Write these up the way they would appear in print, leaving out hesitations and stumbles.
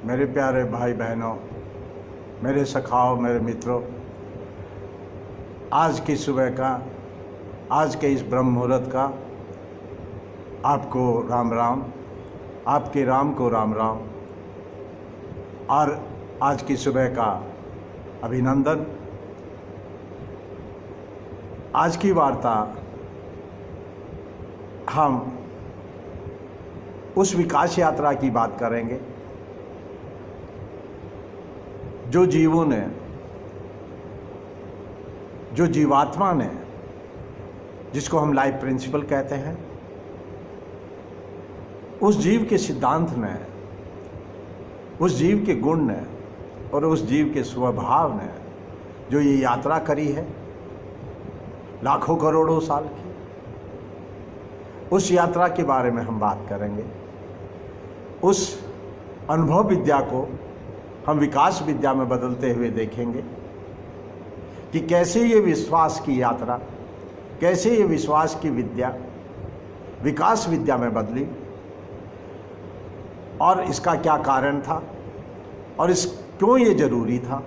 मेरे प्यारे भाई बहनों, मेरे सखाओं, मेरे मित्रों, आज की सुबह का, आज के इस ब्रह्म मुहूर्त का आपको राम राम, आपके राम को राम राम और आज की सुबह का अभिनंदन। आज की वार्ता हम उस विकास यात्रा की बात करेंगे जो जीवों ने, जो जीवात्मा ने, जिसको हम लाइफ प्रिंसिपल कहते हैं, उस जीव के सिद्धांत ने, उस जीव के गुण ने और उस जीव के स्वभाव ने जो ये यात्रा करी है लाखों करोड़ों साल की, उस यात्रा के बारे में हम बात करेंगे। उस अनुभव विद्या को हम विकास विद्या में बदलते हुए देखेंगे कि कैसे ये विश्वास की यात्रा, कैसे ये विश्वास की विद्या विकास विद्या में बदली और इसका क्या कारण था और इस क्यों ये जरूरी था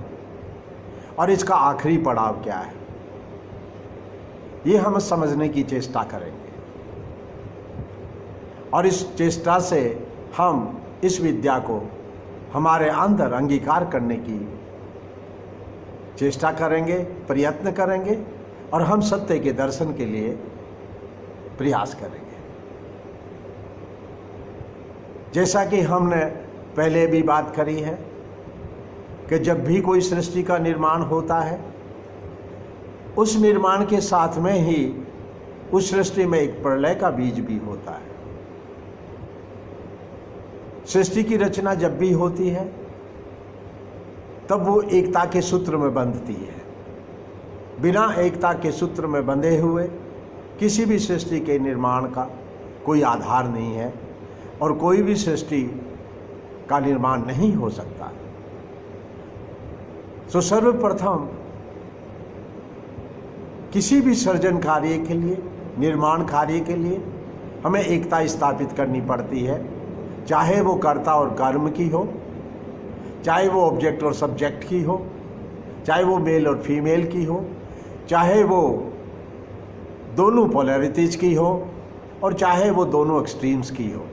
और इसका आखिरी पड़ाव क्या है, ये हम समझने की चेष्टा करेंगे। और इस चेष्टा से हम इस विद्या को हमारे अंदर अंगीकार करने की चेष्टा करेंगे, प्रयत्न करेंगे और हम सत्य के दर्शन के लिए प्रयास करेंगे। जैसा कि हमने पहले भी बात करी है कि जब भी कोई सृष्टि का निर्माण होता है, उस निर्माण के साथ में ही उस सृष्टि में एक प्रलय का बीज भी होता है। सृष्टि की रचना जब भी होती है तब वो एकता के सूत्र में बंधती है। बिना एकता के सूत्र में बंधे हुए किसी भी सृष्टि के निर्माण का कोई आधार नहीं है और कोई भी सृष्टि का निर्माण नहीं हो सकता। तो सर्वप्रथम किसी भी सृजन कार्य के लिए, निर्माण कार्य के लिए हमें एकता स्थापित करनी पड़ती है, चाहे वो कर्ता और कर्म की हो, चाहे वो ऑब्जेक्ट और सब्जेक्ट की हो, चाहे वो मेल और फीमेल की हो, चाहे वो दोनों पोलैरिटीज की हो और चाहे वो दोनों एक्सट्रीम्स की हो।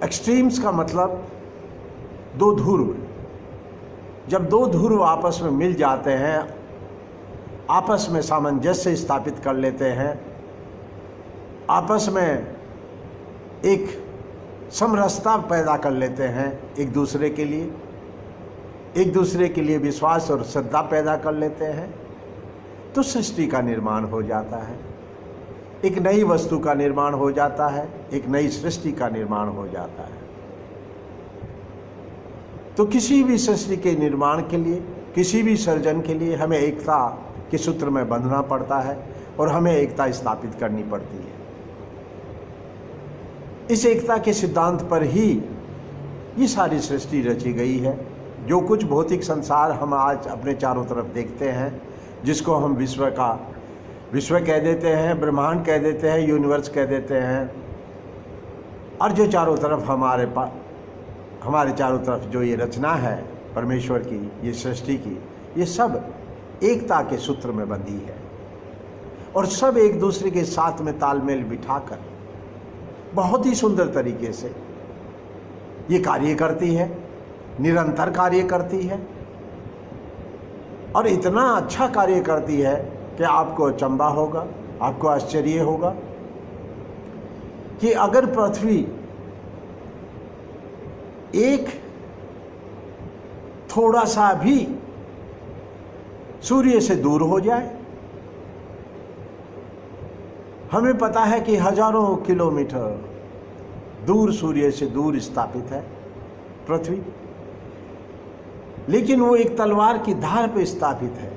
एक्सट्रीम्स का मतलब दो ध्रुव। जब दो ध्रुव आपस में मिल जाते हैं, आपस में सामंजस्य स्थापित कर लेते हैं, आपस में एक समरसता पैदा कर लेते हैं, एक दूसरे के लिए विश्वास और श्रद्धा पैदा कर लेते हैं, तो सृष्टि का निर्माण हो जाता है, एक नई वस्तु का निर्माण हो जाता है, एक नई सृष्टि का निर्माण हो जाता है। तो किसी भी सृष्टि के निर्माण के लिए, किसी भी सर्जन के लिए हमें एकता के सूत्र में बंधना पड़ता है और हमें एकता स्थापित करनी पड़ती है। इस एकता के सिद्धांत पर ही ये सारी सृष्टि रची गई है। जो कुछ भौतिक संसार हम आज अपने चारों तरफ देखते हैं, जिसको हम विश्व कह देते हैं, ब्रह्मांड कह देते हैं, यूनिवर्स कह देते हैं, और जो चारों तरफ हमारे चारों तरफ जो ये रचना है परमेश्वर की, ये सृष्टि की, ये सब एकता के सूत्र में बंधी है और सब एक दूसरे के साथ में तालमेल बिठाकर बहुत ही सुंदर तरीके से ये कार्य करती है, निरंतर कार्य करती है और इतना अच्छा कार्य करती है कि आपको अचंभा होगा, आपको आश्चर्य होगा कि अगर पृथ्वी एक थोड़ा सा भी सूर्य से दूर हो जाए, हमें पता है कि हजारों किलोमीटर दूर सूर्य से दूर स्थापित है पृथ्वी, लेकिन वो एक तलवार की धार पे स्थापित है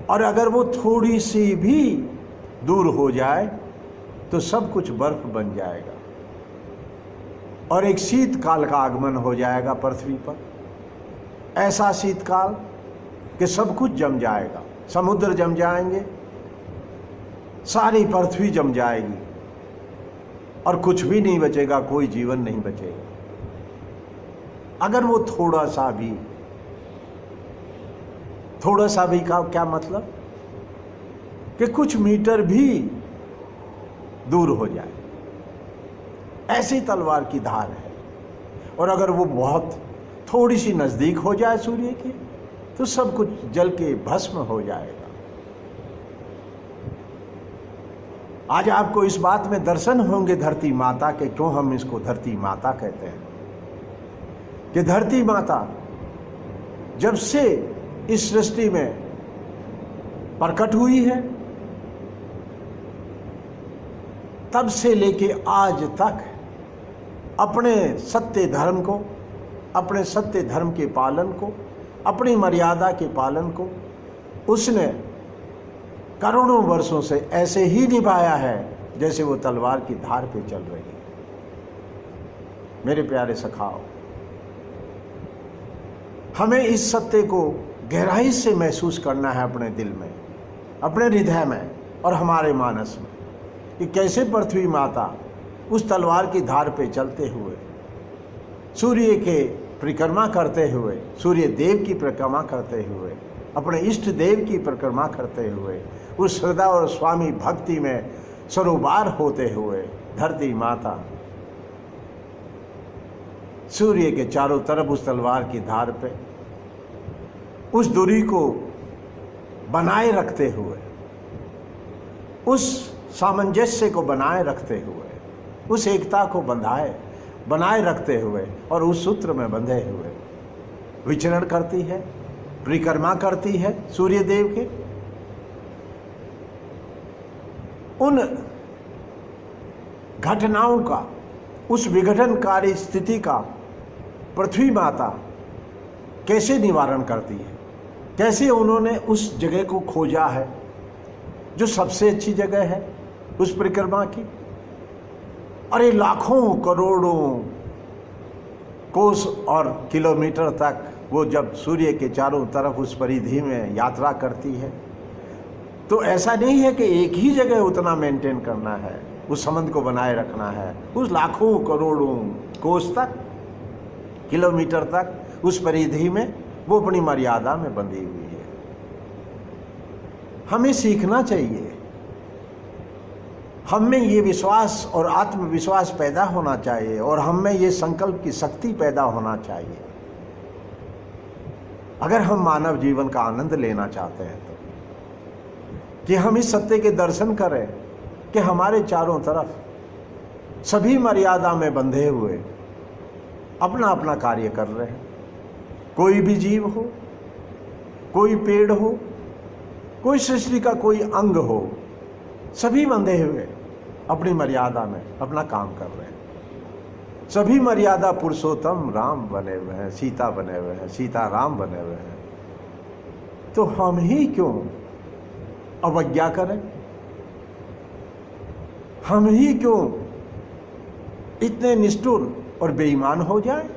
और अगर वो थोड़ी सी भी दूर हो जाए तो सब कुछ बर्फ बन जाएगा और एक शीतकाल का आगमन हो जाएगा पृथ्वी पर। ऐसा शीतकाल कि सब कुछ जम जाएगा, समुद्र जम जाएंगे, सारी पृथ्वी जम जाएगी और कुछ भी नहीं बचेगा, कोई जीवन नहीं बचेगा। अगर वो थोड़ा सा भी का क्या मतलब कि कुछ मीटर भी दूर हो जाए, ऐसी तलवार की धार है। और अगर वो बहुत थोड़ी सी नजदीक हो जाए सूर्य के, तो सब कुछ जल के भस्म हो जाएगा। आज आपको इस बात में दर्शन होंगे धरती माता के, क्यों हम इसको धरती माता कहते हैं। कि धरती माता जब से इस सृष्टि में प्रकट हुई है, तब से लेके आज तक अपने सत्य धर्म को, अपने सत्य धर्म के पालन को, अपनी मर्यादा के पालन को उसने करोड़ों वर्षों से ऐसे ही निभाया है जैसे वो तलवार की धार पे चल रही है। मेरे प्यारे सखाओ, हमें इस सत्य को गहराई से महसूस करना है अपने दिल में, अपने हृदय में और हमारे मानस में, कि कैसे पृथ्वी माता उस तलवार की धार पे चलते हुए, सूर्य के परिक्रमा करते हुए, सूर्य देव की परिक्रमा करते हुए, अपने इष्ट देव की परिक्रमा करते हुए, उस श्रद्धा और स्वामी भक्ति में सरोबार होते हुए, धरती माता सूर्य के चारों तरफ उस तलवार की धार पे उस दूरी को बनाए रखते हुए, उस सामंजस्य को बनाए रखते हुए, उस एकता को बनाए रखते हुए और उस सूत्र में बंधे हुए विचरण करती है, परिक्रमा करती है सूर्य देव के। उन घटनाओं का, उस विघटनकारी स्थिति का पृथ्वी माता कैसे निवारण करती है, कैसे उन्होंने उस जगह को खोजा है जो सबसे अच्छी जगह है उस परिक्रमा की। अरे लाखों करोड़ों कोस और किलोमीटर तक वो जब सूर्य के चारों तरफ उस परिधि में यात्रा करती है, तो ऐसा नहीं है कि एक ही जगह उतना मेंटेन करना है, उस संबंध को बनाए रखना है। उस लाखों करोड़ों कोस तक, किलोमीटर तक उस परिधि में वो अपनी मर्यादा में बंधी हुई है। हमें सीखना चाहिए, हम में ये विश्वास और आत्मविश्वास पैदा होना चाहिए और हम में ये संकल्प की शक्ति पैदा होना चाहिए, अगर हम मानव जीवन का आनंद लेना चाहते हैं तो, कि हम इस सत्य के दर्शन करें कि हमारे चारों तरफ सभी मर्यादा में बंधे हुए अपना अपना कार्य कर रहे हैं। कोई भी जीव हो, कोई पेड़ हो, कोई सृष्टि का कोई अंग हो, सभी बंधे हुए अपनी मर्यादा में अपना काम कर रहे हैं। सभी मर्यादा पुरुषोत्तम राम बने हुए हैं, सीता बने हुए हैं, सीता राम बने हुए हैं। तो हम ही क्यों अवज्ञा करें, हम ही क्यों इतने निष्ठुर और बेईमान हो जाए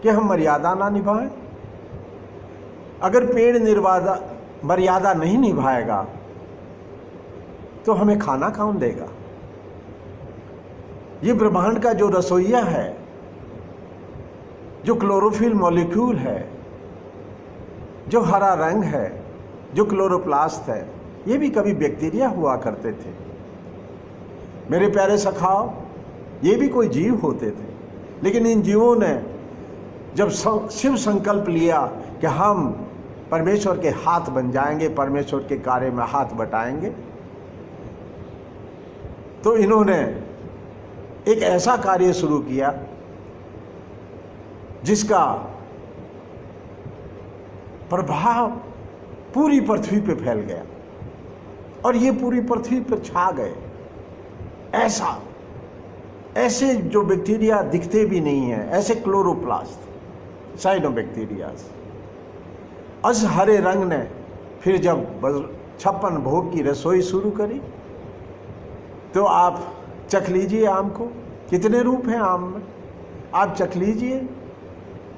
कि हम मर्यादा ना निभाएं। अगर पेड़ मर्यादा नहीं निभाएगा तो हमें खाना कौन देगा। ये ब्रह्मांड का जो रसोइया है, जो क्लोरोफिल मॉलिक्यूल है, जो हरा रंग है, जो क्लोरोप्लास्ट है, ये भी कभी बैक्टीरिया हुआ करते थे। मेरे प्यारे सखाओ, ये भी कोई जीव होते थे, लेकिन इन जीवों ने जब शिव संकल्प लिया कि हम परमेश्वर के हाथ बन जाएंगे, परमेश्वर के कार्य में हाथ बटाएंगे, तो इन्होंने एक ऐसा कार्य शुरू किया जिसका प्रभाव पूरी पृथ्वी पे फैल गया और ये पूरी पृथ्वी पर छा गए। ऐसे जो बैक्टीरिया दिखते भी नहीं है, ऐसे क्लोरोप्लास्ट, साइनोबैक्टीरियाज। उस हरे रंग ने फिर जब 56 भोग की रसोई शुरू करी, तो आप चख लीजिए आम को, कितने रूप हैं आम में, आप चख लीजिए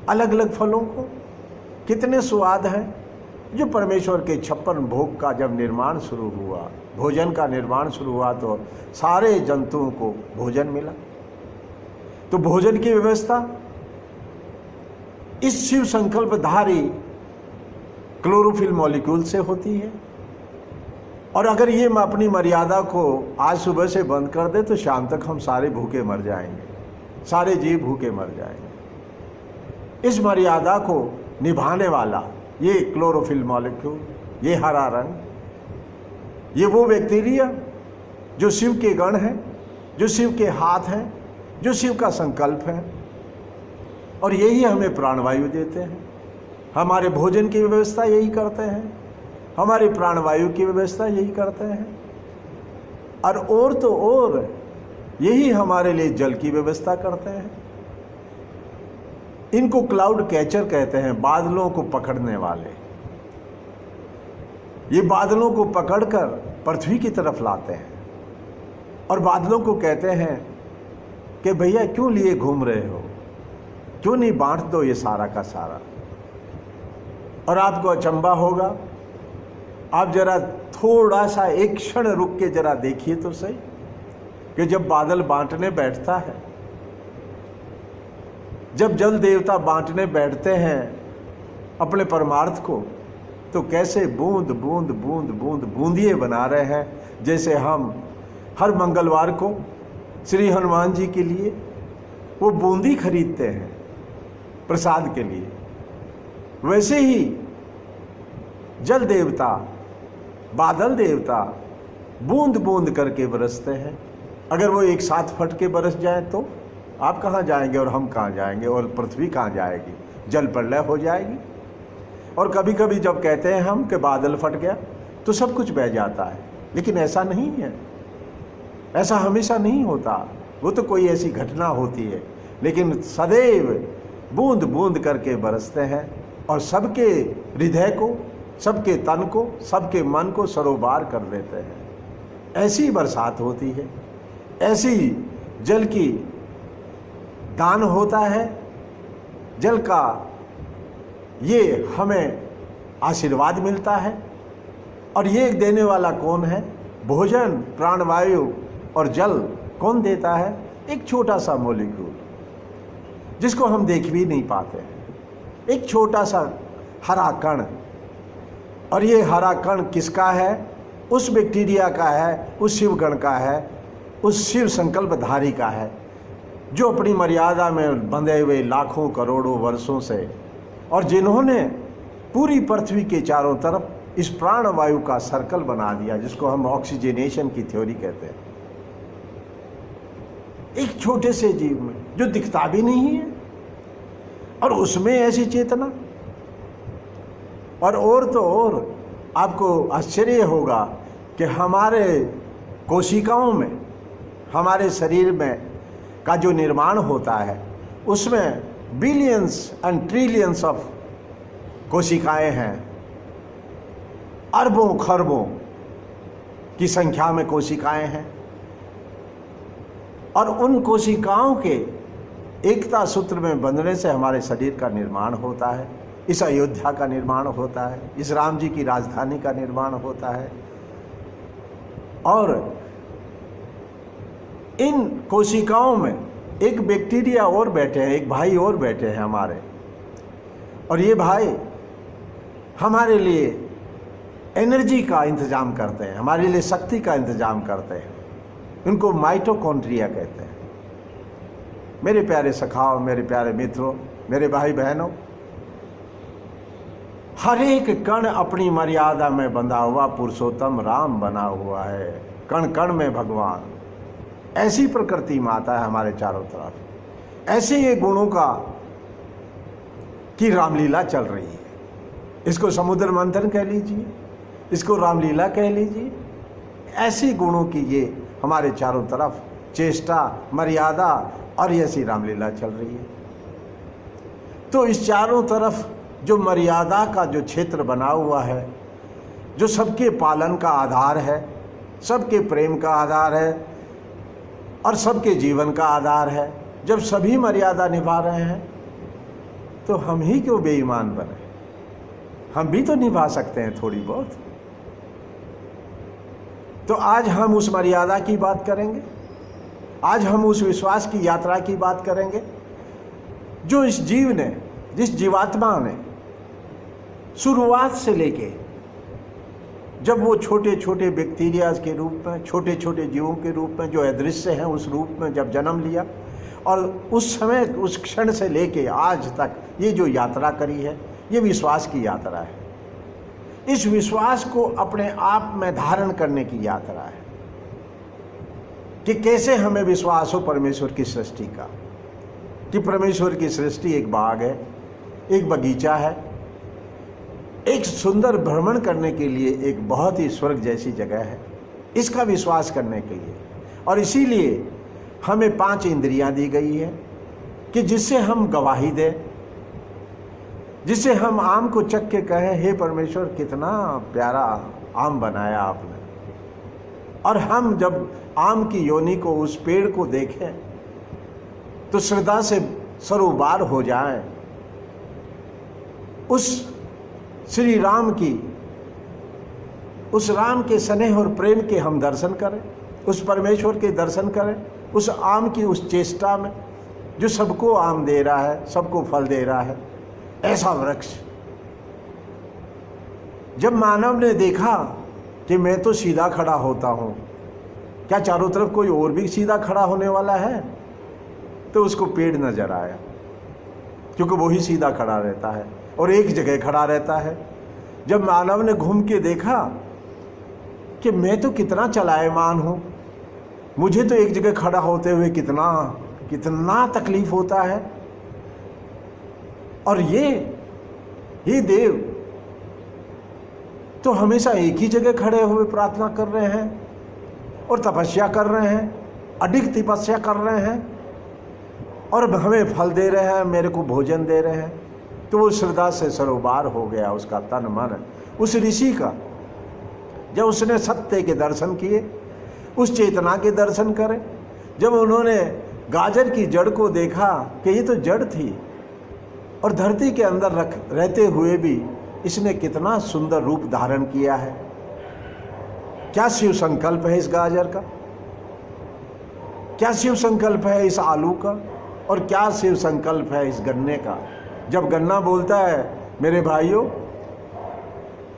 अलग अलग फलों को, कितने स्वाद हैं। जो परमेश्वर के 56 भोग का जब निर्माण शुरू हुआ, भोजन का निर्माण शुरू हुआ तो सारे जंतुओं को भोजन मिला। तो भोजन की व्यवस्था इस शिव संकल्पधारी क्लोरोफिल मॉलिक्यूल से होती है। और अगर ये अपनी मर्यादा को आज सुबह से बंद कर दे तो शाम तक हम सारे भूखे मर जाएंगे, सारे जीव भूखे मर जाएंगे। इस मर्यादा को निभाने वाला ये क्लोरोफिल मॉलिक्यूल, ये हरा रंग, ये वो बैक्टीरिया जो शिव के गण हैं, जो शिव के हाथ हैं, जो शिव का संकल्प है, और यही हमें प्राणवायु देते हैं। हमारे भोजन की व्यवस्था यही करते हैं, हमारी प्राणवायु की व्यवस्था यही करते हैं, और तो और यही हमारे लिए जल की व्यवस्था करते हैं। इनको क्लाउड कैचर कहते हैं, बादलों को पकड़ने वाले। ये बादलों को पकड़कर पृथ्वी की तरफ लाते हैं और बादलों को कहते हैं कि भैया क्यों लिए घूम रहे हो, क्यों नहीं बांट दो ये सारा का सारा। और आपको अचंभा होगा, आप जरा थोड़ा सा एक क्षण रुक के जरा देखिए तो सही कि जब बादल बांटने बैठता है, जब जल देवता बांटने बैठते हैं अपने परमार्थ को, तो कैसे बूंद बूंद बूंद बूंद बूंदिए बना रहे हैं। जैसे हम हर मंगलवार को श्री हनुमान जी के लिए वो बूंदी खरीदते हैं प्रसाद के लिए, वैसे ही जल देवता, बादल देवता बूंद बूंद करके बरसते हैं। अगर वो एक साथ फट के बरस जाए तो आप कहाँ जाएंगे और हम कहाँ जाएंगे और पृथ्वी कहाँ जाएगी, जल प्रलय हो जाएगी। और कभी कभी जब कहते हैं हम कि बादल फट गया तो सब कुछ बह जाता है, लेकिन ऐसा नहीं है, ऐसा हमेशा नहीं होता। वो तो कोई ऐसी घटना होती है, लेकिन सदैव बूंद बूंद करके बरसते हैं और सबके हृदय को, सबके तन को, सबके मन को सरोबार कर देते हैं। ऐसी बरसात होती है, ऐसी जल की दान होता है। जल का ये हमें आशीर्वाद मिलता है। और ये देने वाला कौन है? भोजन, प्राणवायु और जल कौन देता है? एक छोटा सा मॉलिक्यूल जिसको हम देख भी नहीं पाते हैं, एक छोटा सा हरा कण। और ये हरा कण किसका है? उस बैक्टीरिया का है, उस शिवगण का है, उस शिव संकल्पधारी का है, जो अपनी मर्यादा में बंधे हुए लाखों करोड़ों वर्षों से, और जिन्होंने पूरी पृथ्वी के चारों तरफ इस प्राणवायु का सर्कल बना दिया, जिसको हम ऑक्सीजनेशन की थ्योरी कहते हैं। एक छोटे से जीव में जो दिखता भी नहीं है, और उसमें ऐसी चेतना। और तो और आपको आश्चर्य होगा कि हमारे कोशिकाओं में, हमारे शरीर में का जो निर्माण होता है, उसमें बिलियंस एंड ट्रिलियंस ऑफ कोशिकाएं हैं। अरबों खरबों की संख्या में कोशिकाएं हैं, और उन कोशिकाओं के एकता सूत्र में बंधने से हमारे शरीर का निर्माण होता है। इस अयोध्या का निर्माण होता है, इस राम जी की राजधानी का निर्माण होता है। और इन कोशिकाओं में एक बैक्टीरिया और बैठे हैं, एक भाई और बैठे हैं हमारे, और ये भाई हमारे लिए एनर्जी का इंतजाम करते हैं, हमारे लिए शक्ति का इंतजाम करते हैं। उनको माइटोकॉन्ड्रिया कहते हैं। मेरे प्यारे सखाओ, मेरे प्यारे मित्रों, मेरे भाई बहनों, हर एक कण अपनी मर्यादा में बंधा हुआ पुरुषोत्तम राम बना हुआ है। कण कण में भगवान। ऐसी प्रकृति माता है हमारे चारों तरफ। ऐसे ये गुणों का की रामलीला चल रही है। इसको समुद्र मंथन कह लीजिए, इसको रामलीला कह लीजिए। ऐसे गुणों की ये हमारे चारों तरफ चेष्टा, मर्यादा और ऐसी रामलीला चल रही है। तो इस चारों तरफ जो मर्यादा का जो क्षेत्र बना हुआ है, जो सबके पालन का आधार है, सबके प्रेम का आधार है और सबके जीवन का आधार है, जब सभी मर्यादा निभा रहे हैं तो हम ही क्यों बेईमान बने? हम भी तो निभा सकते हैं थोड़ी बहुत। तो आज हम उस मर्यादा की बात करेंगे, आज हम उस विश्वास की यात्रा की बात करेंगे जो इस जीव ने, जिस जीवात्मा ने शुरुआत से लेके, जब वो छोटे छोटे बैक्टीरिया के रूप में, छोटे छोटे जीवों के रूप में जो अदृश्य हैं उस रूप में जब जन्म लिया, और उस समय, उस क्षण से लेके आज तक ये जो यात्रा करी है, ये विश्वास की यात्रा है। इस विश्वास को अपने आप में धारण करने की यात्रा है कि कैसे हमें विश्वास हो परमेश्वर की सृष्टि का, कि परमेश्वर की सृष्टि एक बाग है, एक बगीचा है, एक सुंदर भ्रमण करने के लिए एक बहुत ही स्वर्ग जैसी जगह है, इसका विश्वास करने के लिए। और इसीलिए हमें 5 इंद्रियां दी गई है कि जिससे हम गवाही दें, जिससे हम आम को चख के कहें, हे परमेश्वर कितना प्यारा आम बनाया आपने। और हम जब आम की योनि को, उस पेड़ को देखें तो श्रद्धा से सरोबार हो जाएं, उस श्री राम की, उस राम के स्नेह और प्रेम के हम दर्शन करें, उस परमेश्वर के दर्शन करें, उस आम की उस चेष्टा में जो सबको आम दे रहा है, सबको फल दे रहा है, ऐसा वृक्ष। जब मानव ने देखा कि मैं तो सीधा खड़ा होता हूँ, क्या चारों तरफ कोई और भी सीधा खड़ा होने वाला है, तो उसको पेड़ नजर आया, क्योंकि वो ही सीधा खड़ा रहता है और एक जगह खड़ा रहता है। जब मानव ने घूम के देखा कि मैं तो कितना चलायमान हूँ, मुझे तो एक जगह खड़ा होते हुए कितना कितना तकलीफ होता है, और ये देव तो हमेशा एक ही जगह खड़े हुए प्रार्थना कर रहे हैं और तपस्या कर रहे हैं, अधिक तपस्या कर रहे हैं, और हमें फल दे रहे हैं, मेरे को भोजन दे रहे हैं। तो वो श्रद्धा से सरोबार हो गया उसका तन मन, उस ऋषि का। जब उसने सत्य के दर्शन किए, उस चेतना के दर्शन करे, जब उन्होंने गाजर की जड़ को देखा कि ये तो जड़ थी और धरती के अंदर रहते हुए भी इसने कितना सुंदर रूप धारण किया है, क्या शिव संकल्प है इस गाजर का, क्या शिव संकल्प है इस आलू का, और क्या शिव संकल्प है इस गन्ने का। जब गन्ना बोलता है, मेरे भाइयों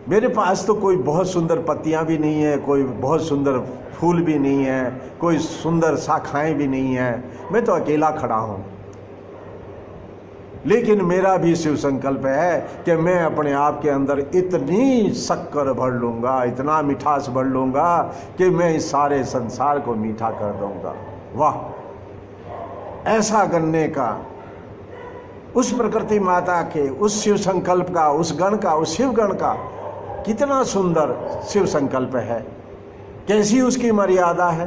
मेरे पास तो कोई बहुत सुंदर पत्तियां भी नहीं है, कोई बहुत सुंदर फूल भी नहीं है, कोई सुंदर शाखाएं भी नहीं है, मैं तो अकेला खड़ा हूं, लेकिन मेरा भी शिव संकल्प है कि मैं अपने आप के अंदर इतनी शक्कर भर लूँगा, इतना मिठास भर लूँगा कि मैं इस सारे संसार को मीठा कर दूँगा। वाह, ऐसा गन्ने का, उस प्रकृति माता के, उस शिव संकल्प का, उस गण का, उस शिव गण का कितना सुंदर शिव संकल्प है, कैसी उसकी मर्यादा है,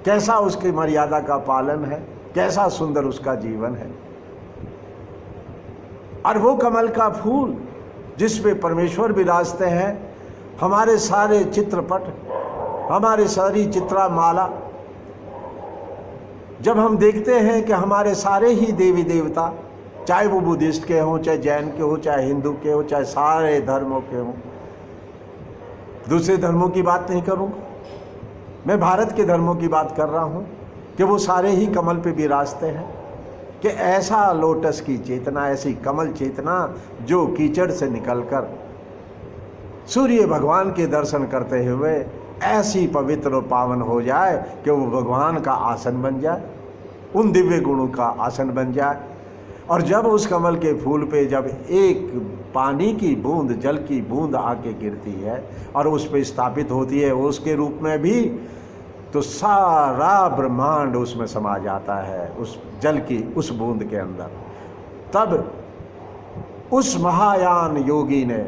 कैसा उसकी मर्यादा का पालन है, कैसा सुंदर उसका जीवन है। और वो कमल का फूल जिस पे परमेश्वर विराजते हैं, हमारे सारे चित्रपट, हमारे सारी चित्रमाला, जब हम देखते हैं कि हमारे सारे ही देवी देवता, चाहे वो बुद्धिस्ट के हों, चाहे जैन के हो, चाहे हिंदू के हो, चाहे सारे धर्मों के हों, दूसरे धर्मों की बात नहीं करूँगा, मैं भारत के धर्मों की बात कर रहा हूँ कि वो सारे ही कमल पे विराजते हैं, कि ऐसा लोटस की चेतना, ऐसी कमल चेतना जो कीचड़ से निकलकर सूर्य भगवान के दर्शन करते हुए ऐसी पवित्र और पावन हो जाए कि वो भगवान का आसन बन जाए, उन दिव्य गुणों का आसन बन जाए। और जब उस कमल के फूल पे जब एक पानी की बूंद, जल की बूंद आके गिरती है और उस पे स्थापित होती है उसके रूप में भी, तो सारा ब्रह्मांड उसमें समा जाता है, उस जल की उस बूंद के अंदर। तब उस महायान योगी ने,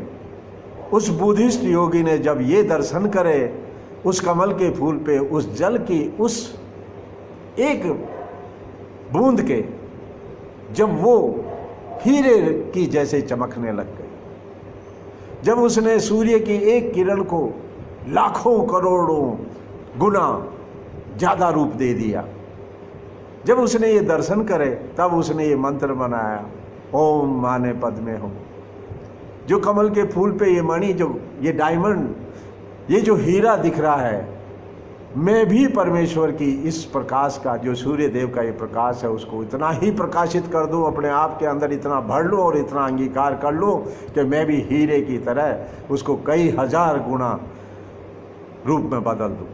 उस बुद्धिस्ट योगी ने जब ये दर्शन करे उस कमल के फूल पे, उस जल की उस एक बूंद के, जब वो हीरे की जैसे चमकने लग गई, जब उसने सूर्य की एक किरण को लाखों करोड़ों गुना ज़्यादा रूप दे दिया, जब उसने ये दर्शन करे तब उसने ये मंत्र बनाया, ओम माने पद में हो। जो कमल के फूल पे ये मणि, जो ये डायमंड, ये जो हीरा दिख रहा है, मैं भी परमेश्वर की इस प्रकाश का, जो सूर्य देव का ये प्रकाश है, उसको इतना ही प्रकाशित कर दूं, अपने आप के अंदर इतना भर लूं और इतना अंगीकार कर लूं कि मैं भी हीरे की तरह उसको कई हजार गुना रूप में बदल दूं।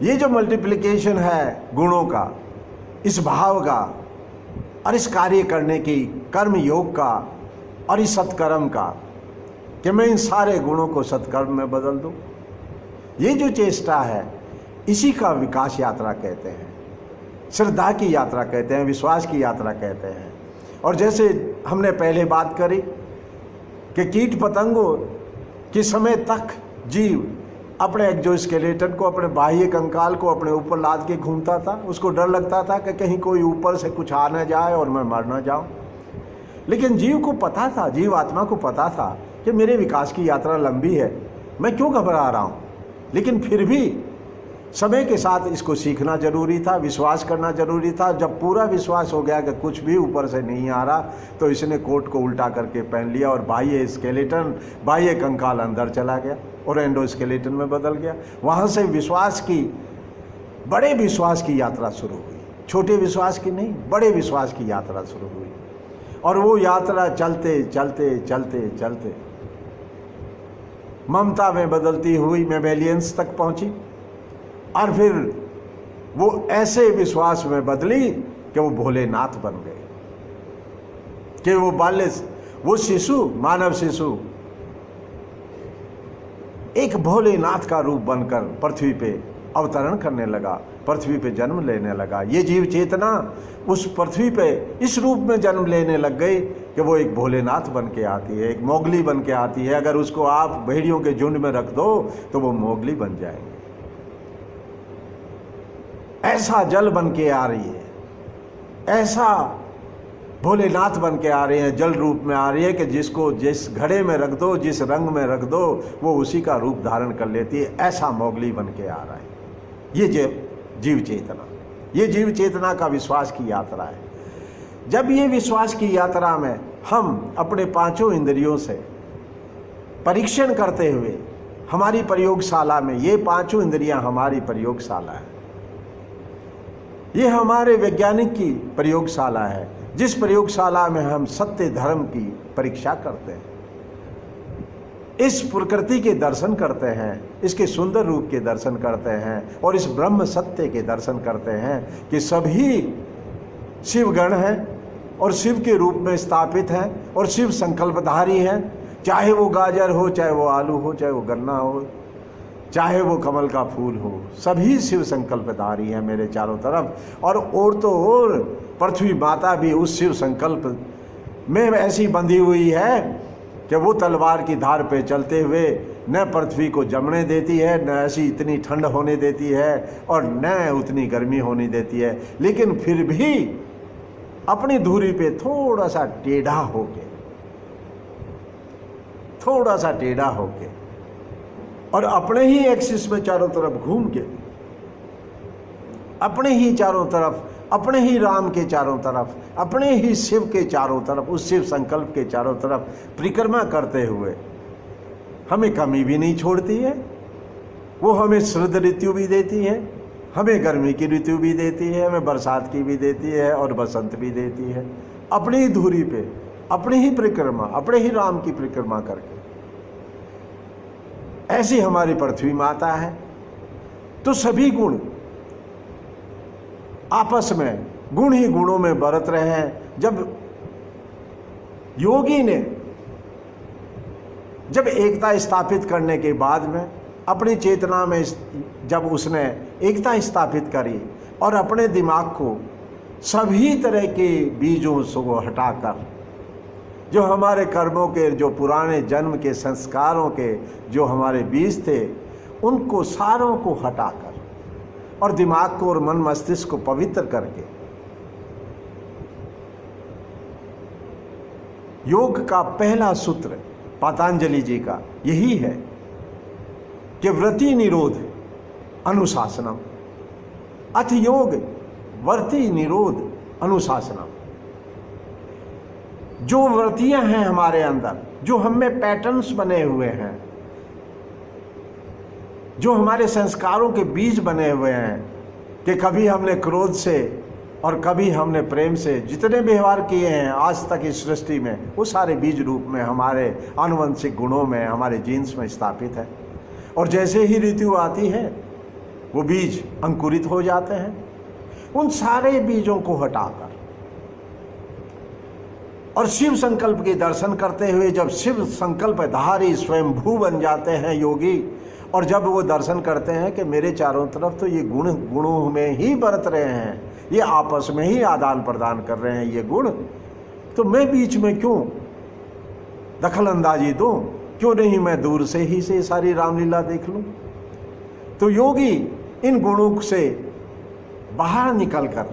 ये जो मल्टीप्लिकेशन है गुणों का, इस भाव का और इस कार्य करने की कर्म योग का और इस सत्कर्म का, कि मैं इन सारे गुणों को सत्कर्म में बदल दूं, ये जो चेष्टा है, इसी का विकास यात्रा कहते हैं, श्रद्धा की यात्रा कहते हैं, विश्वास की यात्रा कहते हैं। और जैसे हमने पहले बात करी कि कीट पतंगों के समय तक जीव अपने एक्सोस्केलेटन को, अपने बाह्य कंकाल को अपने ऊपर लाद के घूमता था। उसको डर लगता था कि कहीं कोई ऊपर से कुछ आ न जाए और मैं मर न जाऊं। लेकिन जीव को पता था, जीव आत्मा को पता था कि मेरे विकास की यात्रा लंबी है, मैं क्यों घबरा रहा हूं। लेकिन फिर भी समय के साथ इसको सीखना जरूरी था, विश्वास करना जरूरी था। जब पूरा विश्वास हो गया कि कुछ भी ऊपर से नहीं आ रहा, तो इसने कोट को उल्टा करके पहन लिया और बाह्य स्केलेटन, बाह्य कंकाल अंदर चला गया और एंडोस्केलेटन में बदल गया। वहाँ से विश्वास की, बड़े विश्वास की यात्रा शुरू हुई, छोटे विश्वास की नहीं, बड़े विश्वास की यात्रा शुरू हुई। और वो यात्रा चलते चलते चलते चलते ममता में बदलती हुई मैमेलियंस तक पहुंची, और फिर वो ऐसे विश्वास में बदली कि वो भोलेनाथ बन गए, कि वो शिशु, मानव शिशु एक भोलेनाथ का रूप बनकर पृथ्वी पे अवतरण करने लगा, पृथ्वी पे जन्म लेने लगा। ये जीव चेतना उस पृथ्वी पे इस रूप में जन्म लेने लग गई कि वो एक भोलेनाथ बन के आती है, एक मोगली बन के आती है। अगर उसको आप भेड़ियों के झुंड में रख दो तो वो मोगली बन जाएगी। ऐसा जल बन के आ रही है, ऐसा भोलेनाथ बन के आ रहे हैं, जल रूप में आ रही है कि जिसको जिस घड़े में रख दो, जिस रंग में रख दो, वो उसी का रूप धारण कर लेती है। ऐसा मोगली बन के आ रहा है ये जीव चेतना। ये जीव चेतना का विश्वास की यात्रा है। जब ये विश्वास की यात्रा में हम अपने पांचों इंद्रियों से परीक्षण करते हुए, हमारी प्रयोगशाला में, ये पांचों इंद्रियां हमारी प्रयोगशाला है, ये हमारे वैज्ञानिक की प्रयोगशाला है, जिस प्रयोगशाला में हम सत्य धर्म की परीक्षा करते हैं, इस प्रकृति के दर्शन करते हैं, इसके सुंदर रूप के दर्शन करते हैं और इस ब्रह्म सत्य के दर्शन करते हैं कि सभी शिवगण हैं और शिव के रूप में स्थापित हैं और शिव संकल्पधारी हैं। चाहे वो गाजर हो, चाहे वो आलू हो, चाहे वो गन्ना हो, चाहे वो कमल का फूल हो, सभी शिव संकल्पधारी हैं मेरे चारों तरफ। और तो और पृथ्वी माता भी उस शिव संकल्प में ऐसी बंधी हुई है कि वो तलवार की धार पे चलते हुए न पृथ्वी को जमने देती है, न ऐसी इतनी ठंड होने देती है और न उतनी गर्मी होने देती है, लेकिन फिर भी अपनी धुरी पे थोड़ा सा टेढ़ा होके और अपने ही एक्सिस में चारों तरफ घूम के, अपने ही चारों तरफ, अपने ही राम के चारों तरफ, अपने ही शिव के चारों तरफ, उस शिव संकल्प के चारों तरफ परिक्रमा करते हुए हमें कमी भी नहीं छोड़ती है। वो हमें शरद ऋतु भी देती है, हमें गर्मी की ऋतु भी देती है, हमें बरसात की भी देती है और बसंत भी देती है। अपनी ही धुरी पे, अपनी ही परिक्रमा, अपने ही राम की परिक्रमा करके। ऐसी हमारी पृथ्वी माता है। तो सभी गुण आपस में, गुण ही गुणों में बरत रहे हैं। जब योगी ने जब एकता स्थापित करने के बाद में अपनी चेतना में जब उसने एकता स्थापित करी और अपने दिमाग को सभी तरह के बीजों से हटाकर, जो हमारे कर्मों के, जो पुराने जन्म के संस्कारों के जो हमारे बीज थे, उनको सारों को हटाकर और दिमाग को और मन मस्तिष्क को पवित्र करके, योग का पहला सूत्र पतंजलि जी का यही है कि व्रति निरोध अनुशासनम, अथ योग व्रति निरोध अनुशासनम। जो व्रतियां हैं हमारे अंदर, जो हम में पैटर्न्स बने हुए हैं, जो हमारे संस्कारों के बीज बने हुए हैं कि कभी हमने क्रोध से और कभी हमने प्रेम से जितने व्यवहार किए हैं आज तक इस सृष्टि में, वो सारे बीज रूप में हमारे आनुवंशिक गुणों में, हमारे जीन्स में स्थापित है। और जैसे ही ऋतु आती है वो बीज अंकुरित हो जाते हैं। उन सारे बीजों को हटाकर और शिव संकल्प के दर्शन करते हुए जब शिव संकल्पधारी स्वयंभू बन जाते हैं योगी, और जब वो दर्शन करते हैं कि मेरे चारों तरफ तो ये गुणों में ही बरत रहे हैं, ये आपस में ही आदान प्रदान कर रहे हैं ये गुण, तो मैं बीच में क्यों दखल अंदाजी दूं? क्यों नहीं मैं दूर से ही से सारी रामलीला देख लूं? तो योगी इन गुणों से बाहर निकलकर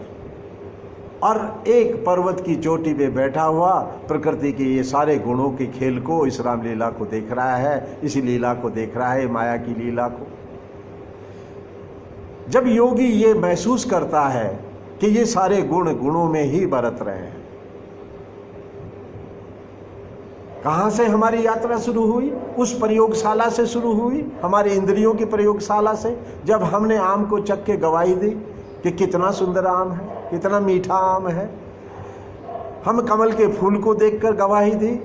और एक पर्वत की चोटी पे बैठा हुआ प्रकृति के ये सारे गुणों के खेल को, इस रामलीला को देख रहा है, इसी लीला को देख रहा है, माया की लीला को। जब योगी ये महसूस करता है कि ये सारे गुणों में ही बरत रहे हैं, कहाँ से हमारी यात्रा शुरू हुई? उस प्रयोगशाला से शुरू हुई, हमारे इंद्रियों की प्रयोगशाला से, जब हमने आम को चख के गवाही दी कि कितना सुंदर आम है, कितना मीठा आम है। हम कमल के फूल को देखकर गवाही दी,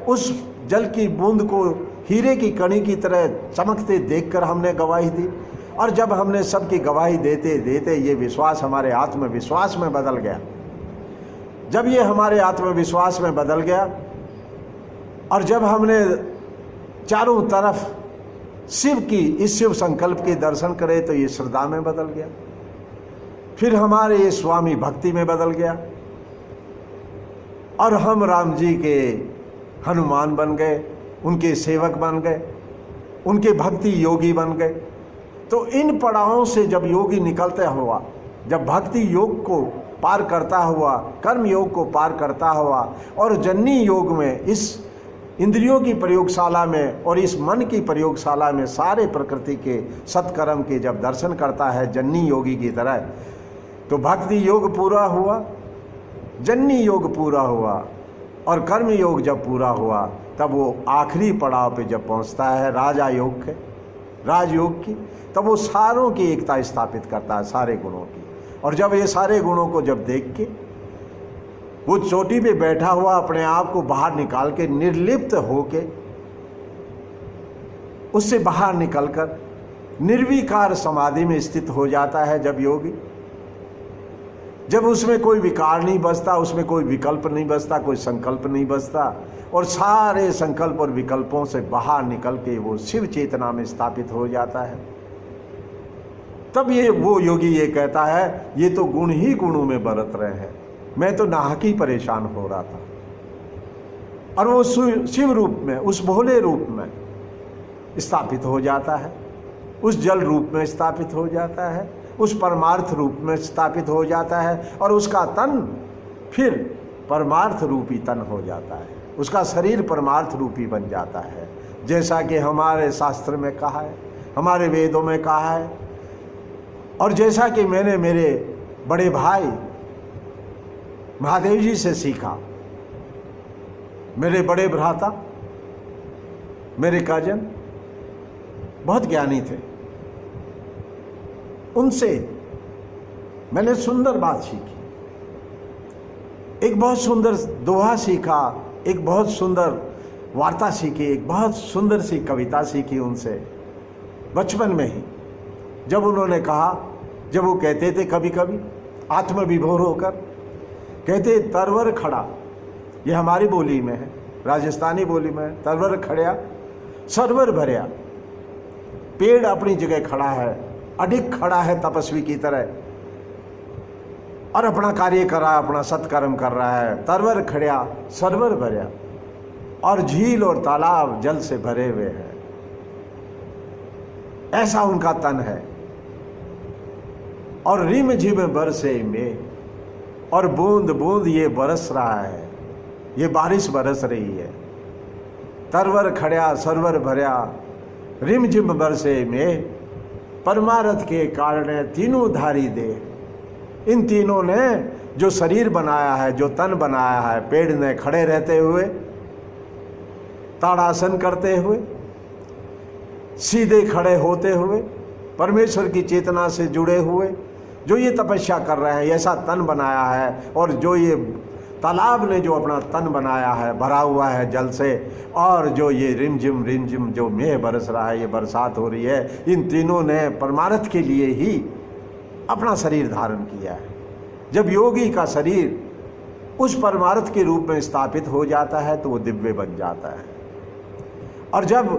उस जल की बूंद को हीरे की कणी की तरह चमकते देखकर हमने गवाही दी। और जब हमने सबकी गवाही देते देते ये विश्वास हमारे आत्मविश्वास में बदल गया, जब ये हमारे आत्मविश्वास में बदल गया और जब हमने चारों तरफ शिव की इस शिव संकल्प के दर्शन करे तो ये श्रद्धा में बदल गया, फिर हमारे ये स्वामी भक्ति में बदल गया और हम राम जी के हनुमान बन गए, उनके सेवक बन गए, उनके भक्ति योगी बन गए। तो इन पड़ावों से जब योगी निकलता हुआ, जब भक्ति योग को पार करता हुआ, कर्म योग को पार करता हुआ और जन्नी योग में, इस इंद्रियों की प्रयोगशाला में और इस मन की प्रयोगशाला में सारे प्रकृति के सत्कर्म के जब दर्शन करता है जन्नी योगी की तरह, तो भक्ति योग पूरा हुआ, जन्नी योग पूरा हुआ और कर्म योग जब पूरा हुआ तब वो आखिरी पड़ाव पे जब पहुंचता है राजयोग की, तब वो सारों की एकता स्थापित करता है, सारे गुणों की। और जब ये सारे गुणों को जब देख के वो चोटी पे बैठा हुआ अपने आप को बाहर निकाल के निर्लिप्त होके, उससे बाहर निकलकर निर्विकार समाधि में स्थित हो जाता है जब योगी, जब उसमें कोई विकार नहीं बचता, उसमें कोई विकल्प नहीं बचता, कोई संकल्प नहीं बचता और सारे संकल्प और विकल्पों से बाहर निकल के वो शिव चेतना में स्थापित हो जाता है, तब ये वो योगी ये कहता है ये तो गुण ही गुणों में बरत रहे हैं, मैं तो नाहक ही परेशान हो रहा था। और वो शिव रूप में, उस भोले रूप में स्थापित हो जाता है, उस जल रूप में स्थापित हो जाता है, उस परमार्थ रूप में स्थापित हो जाता है और उसका तन फिर परमार्थ रूपी तन हो जाता है, उसका शरीर परमार्थ रूपी बन जाता है। जैसा कि हमारे शास्त्र में कहा है, हमारे वेदों में कहा है और जैसा कि मैंने मेरे बड़े भाई महादेव जी से सीखा, मेरे बड़े भ्राता, मेरे कजन बहुत ज्ञानी थे, उनसे मैंने सुंदर बात सीखी, एक बहुत सुंदर दोहा सीखा, एक बहुत सुंदर वार्ता सीखी, एक बहुत सुंदर सी कविता सीखी उनसे बचपन में ही। जब उन्होंने कहा, जब वो कहते थे कभी कभी आत्मविभोर होकर, कहते तरवर खड़ा, ये हमारी बोली में है, राजस्थानी बोली में है, तरवर खड़िया सरवर भरिया, पेड़ अपनी जगह खड़ा है, अडिग खड़ा है तपस्वी की तरह और अपना कार्य कर रहा है, अपना सत्कर्म कर रहा है, तरवर खड़िया सरवर भरिया, और झील और तालाब जल से भरे हुए हैं, ऐसा उनका तन है। और रिम झिम बरसे में, और बूंद बूंद ये बरस रहा है, ये बारिश बरस रही है, तरवर खड़िया सरवर भरिया रिम झिम बरसे में, परमारथ के कारण तीनों धारी दे। इन तीनों ने जो शरीर बनाया है, जो तन बनाया है, पेड़ ने खड़े रहते हुए, ताड़ासन करते हुए, सीधे खड़े होते हुए, परमेश्वर की चेतना से जुड़े हुए, जो ये तपस्या कर रहे हैं, ऐसा तन बनाया है, और जो ये तालाब ने जो अपना तन बनाया है, भरा हुआ है जल से, और जो ये रिमझिम जो मेघ बरस रहा है, ये बरसात हो रही है, इन तीनों ने परमार्थ के लिए ही अपना शरीर धारण किया है। जब योगी का शरीर उस परमार्थ के रूप में स्थापित हो जाता है तो वो दिव्य बन जाता है। और जब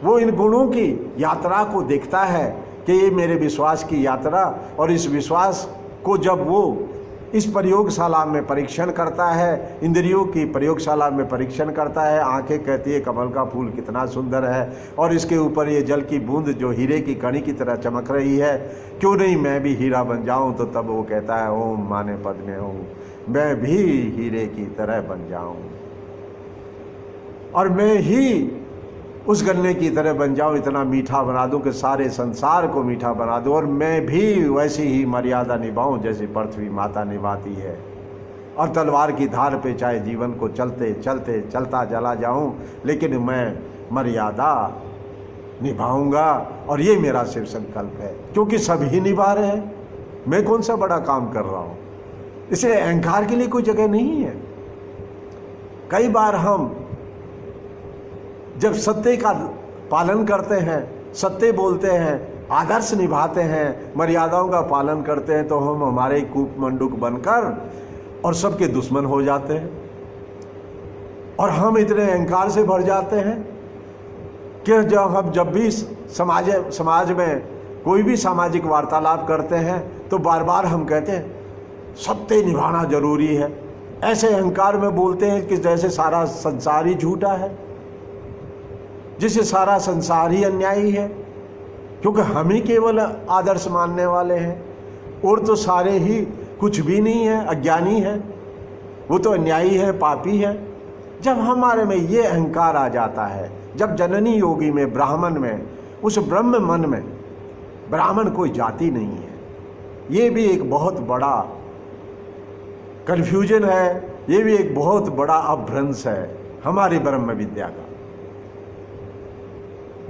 वो इन गुणों की यात्रा को देखता है कि ये मेरे विश्वास की यात्रा, और इस विश्वास को जब वो इस प्रयोगशाला में परीक्षण करता है, इंद्रियों की प्रयोगशाला में परीक्षण करता है, आंखें कहती है कमल का फूल कितना सुंदर है, और इसके ऊपर ये जल की बूंद जो हीरे की कणी की तरह चमक रही है, क्यों नहीं मैं भी हीरा बन जाऊं। तो तब वो कहता है ओम माने पद में हूँ, मैं भी हीरे की तरह बन जाऊं, और मैं ही उस गन्ने की तरह बन जाऊं, इतना मीठा बना दूं कि सारे संसार को मीठा बना दूं, और मैं भी वैसी ही मर्यादा निभाऊं जैसे पृथ्वी माता निभाती है, और तलवार की धार पे चाहे जीवन को चलते चलते चलता चला जाऊं, लेकिन मैं मर्यादा निभाऊंगा। और ये मेरा शिव संकल्प है, क्योंकि सभी निभा रहे हैं, मैं कौन सा बड़ा काम कर रहा हूं। इसलिए अहंकार के लिए कोई जगह नहीं है। कई बार हम जब सत्य का पालन करते हैं, सत्य बोलते हैं, आदर्श निभाते हैं, मर्यादाओं का पालन करते हैं, तो हम हमारे कूप मंडूक बनकर और सबके दुश्मन हो जाते हैं, और हम इतने अहंकार से भर जाते हैं कि जब भी समाज में कोई भी सामाजिक वार्तालाप करते हैं तो बार बार हम कहते हैं सत्य निभाना जरूरी है। ऐसे अहंकार में बोलते हैं कि जैसे सारा संसार ही झूठा है, जिसे सारा संसार ही अन्यायी है, क्योंकि हम ही केवल आदर्श मानने वाले हैं, और तो सारे ही कुछ भी नहीं है, अज्ञानी है, वो तो अन्यायी है, पापी है। जब हमारे में ये अहंकार आ जाता है, जब जननी योगी में, ब्राह्मण में, उस ब्रह्म मन में, ब्राह्मण कोई जाति नहीं है, ये भी एक बहुत बड़ा कन्फ्यूजन है, ये भी एक बहुत बड़ा अपभ्रंश है हमारी ब्रह्म विद्या का।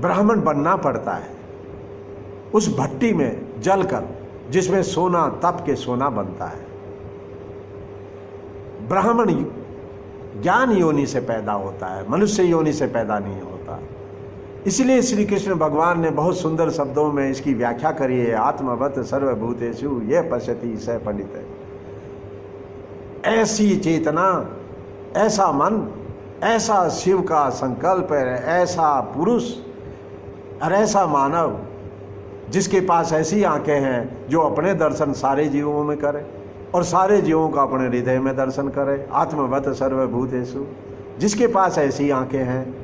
ब्राह्मण बनना पड़ता है उस भट्टी में जलकर, जिसमें सोना तप के सोना बनता है। ब्राह्मण ज्ञान योनि से पैदा होता है, मनुष्य योनि से पैदा नहीं होता। इसलिए श्री कृष्ण भगवान ने बहुत सुंदर शब्दों में इसकी व्याख्या करी है, आत्मवत सर्वभूतेषु ये पश्यति स पंडित। ऐसी चेतना, ऐसा मन, ऐसा शिव का संकल्प है, ऐसा पुरुष और ऐसा मानव जिसके पास ऐसी आंखें हैं जो अपने दर्शन सारे जीवों में करे और सारे जीवों का अपने हृदय में दर्शन करे। आत्मवत सर्वभूतेषु, जिसके पास ऐसी आंखें हैं,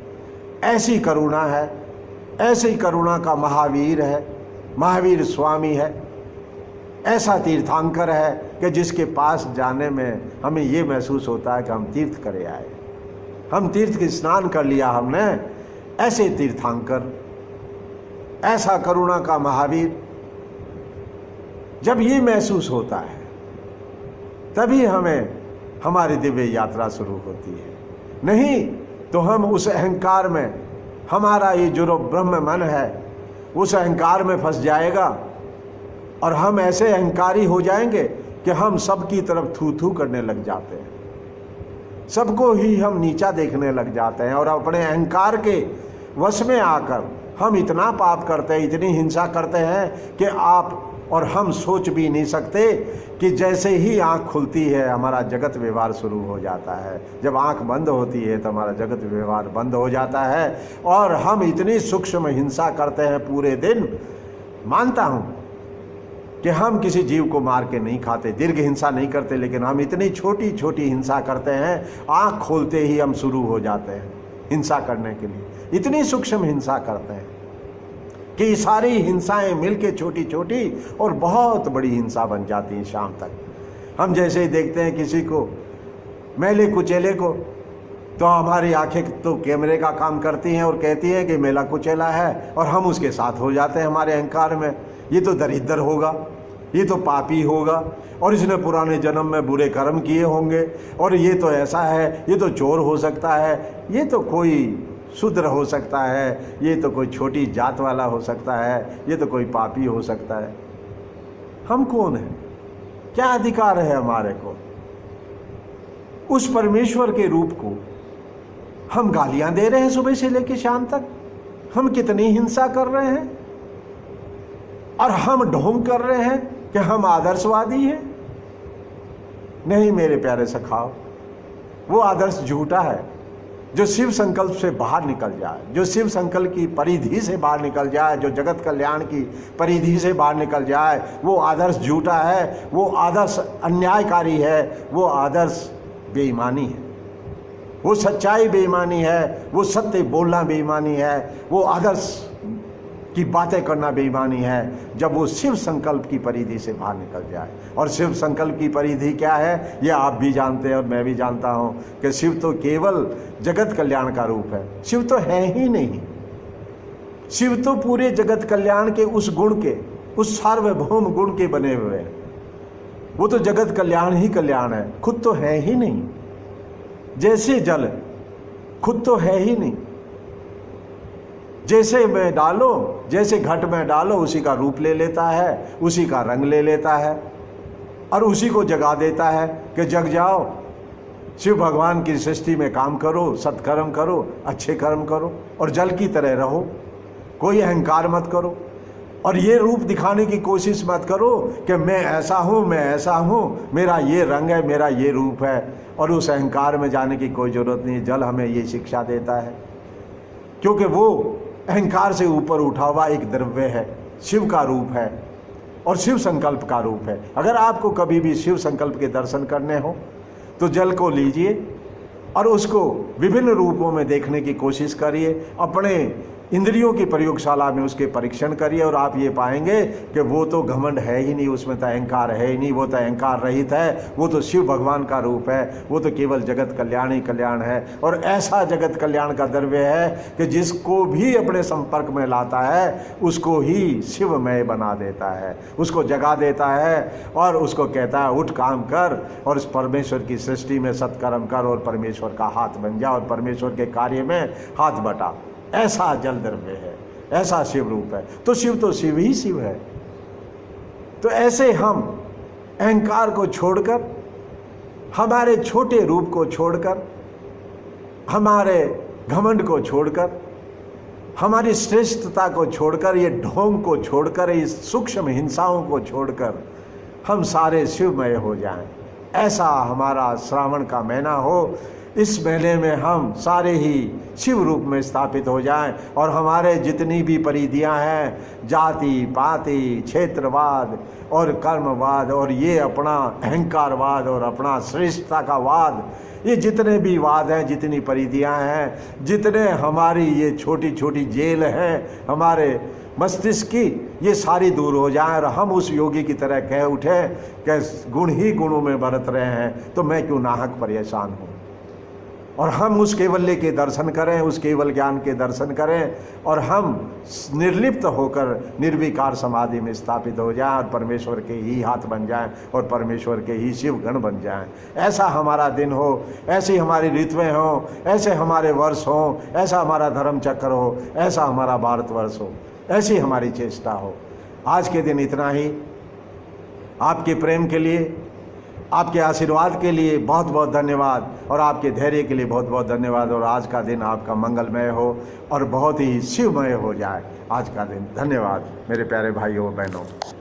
ऐसी करुणा है, ऐसी करुणा का महावीर है, महावीर स्वामी है, ऐसा तीर्थांकर है कि जिसके पास जाने में हमें ये महसूस होता है कि हम तीर्थ करे आए, हम तीर्थ की स्नान कर लिया हमने। ऐसे तीर्थांकर, ऐसा करुणा का महावीर, जब ये महसूस होता है तभी हमें हमारी दिव्य यात्रा शुरू होती है। नहीं तो हम उस अहंकार में, हमारा ये जो ब्रह्म मन है उस अहंकार में फंस जाएगा, और हम ऐसे अहंकारी हो जाएंगे कि हम सबकी तरफ थू थू करने लग जाते हैं, सबको ही हम नीचा देखने लग जाते हैं, और अपने अहंकार के वश में आकर हम इतना पाप करते हैं, इतनी हिंसा करते हैं कि आप और हम सोच भी नहीं सकते कि जैसे ही आँख खुलती है हमारा जगत व्यवहार शुरू हो जाता है, जब आँख बंद होती है तो हमारा जगत व्यवहार बंद हो जाता है, और हम इतनी सूक्ष्म हिंसा करते हैं पूरे दिन। मानता हूँ कि हम किसी जीव को मार के नहीं खाते, दीर्घ हिंसा नहीं करते, लेकिन हम इतनी छोटी छोटी हिंसा करते हैं, आँख खोलते ही हम शुरू हो जाते हैं हिंसा करने के लिए। इतनी सूक्ष्म हिंसा करते हैं कि सारी हिंसाएं मिलके छोटी छोटी और बहुत बड़ी हिंसा बन जाती हैं शाम तक। हम जैसे ही देखते हैं किसी को मैले कुचेले को, तो हमारी आंखें तो कैमरे का काम करती हैं और कहती हैं कि मेला कुचेला है, और हम उसके साथ हो जाते हैं हमारे अहंकार में। ये तो दरिद्र होगा, ये तो पापी होगा, और इसने पुराने जन्म में बुरे कर्म किए होंगे, और ये तो ऐसा है, ये तो चोर हो सकता है, ये तो कोई शूद्र हो सकता है, ये तो कोई छोटी जात वाला हो सकता है, ये तो कोई पापी हो सकता है। हम कौन हैं? क्या अधिकार है हमारे को? उस परमेश्वर के रूप को हम गालियां दे रहे हैं सुबह से लेकर शाम तक। हम कितनी हिंसा कर रहे हैं और हम ढोंग कर रहे हैं कि हम आदर्शवादी हैं। नहीं मेरे प्यारे सखाओ, वो आदर्श झूठा है। जो शिव संकल्प से बाहर निकल जाए, जो शिव संकल्प की परिधि से बाहर निकल जाए, जो जगत कल्याण की परिधि से बाहर निकल जाए, वो आदर्श झूठा है, वो आदर्श अन्यायकारी है, वो आदर्श बेईमानी है, वो सच्चाई बेईमानी है, वो सत्य बोलना बेईमानी है, वो आदर्श की बातें करना बेईमानी है। जब वो शिव संकल्प की परिधि से बाहर निकल जाए, और शिव संकल्प की परिधि क्या है ये आप भी जानते हैं और मैं भी जानता हूँ कि शिव तो केवल जगत कल्याण का रूप है। शिव तो है ही नहीं। शिव तो पूरे जगत कल्याण के उस गुण के, उस सार्वभौम गुण के बने हुए हैं। वो तो जगत कल्याण ही कल्याण है, खुद तो है ही नहीं। जैसे जल खुद तो है ही नहीं, जैसे में डालो, जैसे घट में डालो उसी का रूप ले लेता है, उसी का रंग ले लेता है और उसी को जगा देता है कि जग जाओ, शिव भगवान की सृष्टि में काम करो, सत्कर्म करो, अच्छे कर्म करो और जल की तरह रहो। कोई अहंकार मत करो और ये रूप दिखाने की कोशिश मत करो कि मैं ऐसा हूँ, मैं ऐसा हूँ, मेरा ये रंग है, मेरा ये रूप है। और उस अहंकार में जाने की कोई ज़रूरत नहीं। जल हमें ये शिक्षा देता है, क्योंकि वो अहंकार से ऊपर उठा हुआ एक द्रव्य है, शिव का रूप है और शिव संकल्प का रूप है। अगर आपको कभी भी शिव संकल्प के दर्शन करने हो तो जल को लीजिए और उसको विभिन्न रूपों में देखने की कोशिश करिए। अपने इंद्रियों की प्रयोगशाला में उसके परीक्षण करिए और आप ये पाएंगे कि वो तो घमंड है ही नहीं, उसमें तो अहंकार है ही नहीं, वो तो अहंकार रहित है, वो तो शिव भगवान का रूप है, वो तो केवल जगत कल्याण ही कल्याण है। और ऐसा जगत कल्याण का द्रव्य है कि जिसको भी अपने संपर्क में लाता है उसको ही शिवमय बना देता है, उसको जगा देता है और उसको कहता है उठ काम कर और इस परमेश्वर की सृष्टि में सत्कर्म कर और परमेश्वर का हाथ बन जा और परमेश्वर के कार्य में हाथ बटा। ऐसा जल द्रव्य है, ऐसा शिव रूप है। तो शिव ही शिव है। तो ऐसे हम अहंकार को छोड़कर, हमारे छोटे रूप को छोड़कर, हमारे घमंड को छोड़कर, हमारी श्रेष्ठता को छोड़कर, ये ढोंग को छोड़कर, इस सूक्ष्म हिंसाओं को छोड़कर हम सारे शिवमय हो जाएं। ऐसा हमारा श्रावण का महीना हो। इस महीने में हम सारे ही शिव रूप में स्थापित हो जाएं और हमारे जितनी भी परिधियां हैं, जाति पाति, क्षेत्रवाद और कर्मवाद और ये अपना अहंकारवाद और अपना श्रेष्ठता का वाद, ये जितने भी वाद हैं, जितनी परिधियां हैं, जितने हमारी ये छोटी छोटी जेल हैं हमारे मस्तिष्क की, ये सारी दूर हो जाएं और हम उस योगी की तरह कह उठें कि गुण ही गुणों में बरत रहे हैं तो मैं क्यों नाहक परेशान हूँ। और हम उस केवल्य के दर्शन करें, उस केवल ज्ञान के दर्शन करें और हम निर्लिप्त होकर निर्विकार समाधि में स्थापित हो जाएं और परमेश्वर के ही हाथ बन जाएं और परमेश्वर के ही शिव गण बन जाएं। ऐसा हमारा दिन हो, ऐसी हमारी ऋतुएं हों, ऐसे हमारे वर्ष हों, ऐसा हमारा धर्म चक्र हो, ऐसा हमारा भारतवर्ष हो, ऐसी हमारी चेष्टा हो। आज के दिन इतना ही। आपके प्रेम के लिए, आपके आशीर्वाद के लिए बहुत बहुत धन्यवाद और आपके धैर्य के लिए बहुत बहुत धन्यवाद। और आज का दिन आपका मंगलमय हो और बहुत ही शिवमय हो जाए आज का दिन। धन्यवाद मेरे प्यारे भाइयों बहनों।